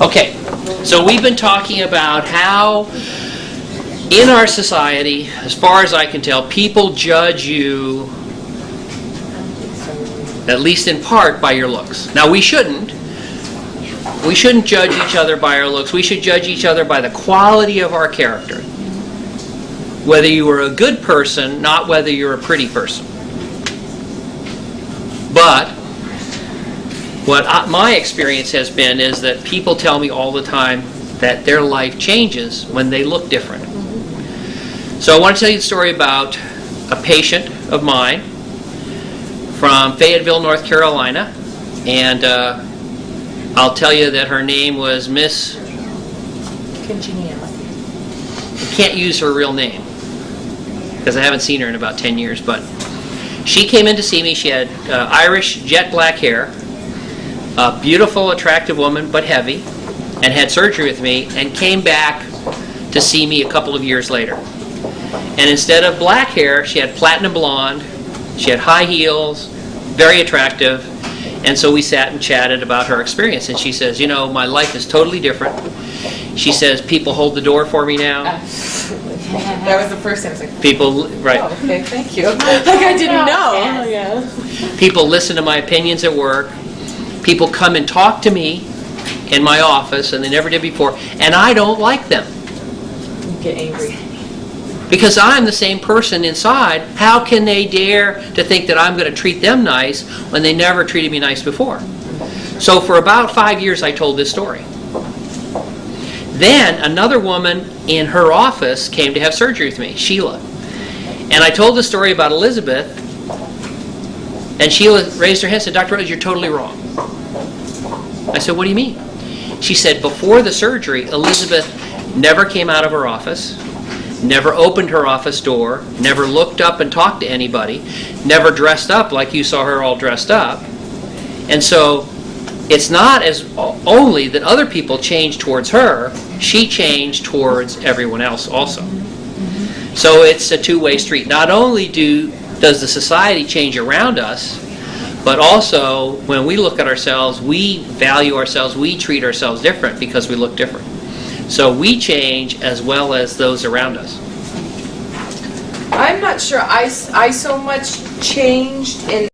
Okay, so we've been talking about how in our society, as far as I can tell, people judge you, at least in part, by your looks. Now, we shouldn't. We shouldn't judge each other by our looks. We should judge each other by the quality of our character. Whether you are a good person, not whether you're a pretty person. But what my experience has been is that people tell me all the time that their life changes when they look different. So I want to tell you a story about a patient of mine from Fayetteville, North Carolina. And I'll tell you that her name was Miss... Congeniality. I can't use her real name because I haven't seen her in about 10 years. But she came in to see me. She had Irish jet black hair. A beautiful, attractive woman, but heavy, and had surgery with me, and came back to see me a couple of years later. And instead of black hair, she had platinum blonde, she had high heels, very attractive, and so we sat and chatted about her experience. And she says, you know, my life is totally different. She says, people hold the door for me now. That was the first thing I was like, People, right. oh, okay, thank you. Like I didn't know. Yes. Yeah. People listen to my opinions at work. People come and talk to me in my office, and they never did before, and I don't like them. You get angry. Because I'm the same person inside. How can they dare to think that I'm going to treat them nice when they never treated me nice before? So for about 5 years I told this story. Then another woman in her office came to have surgery with me, Sheila. And I told the story about Elizabeth, and Sheila raised her hand and said, Dr. Rose, you're totally wrong. I said, what do you mean? She said, before the surgery, Elizabeth never came out of her office, never opened her office door, never looked up and talked to anybody, never dressed up like you saw her all dressed up. And so it's not as only that other people changed towards her, she changed towards everyone else also. So it's a two-way street. Not only does the society change around us, but also when we look at ourselves, we value ourselves, we treat ourselves different because we look different. So we change as well as those around us. I'm not sure I so much changed in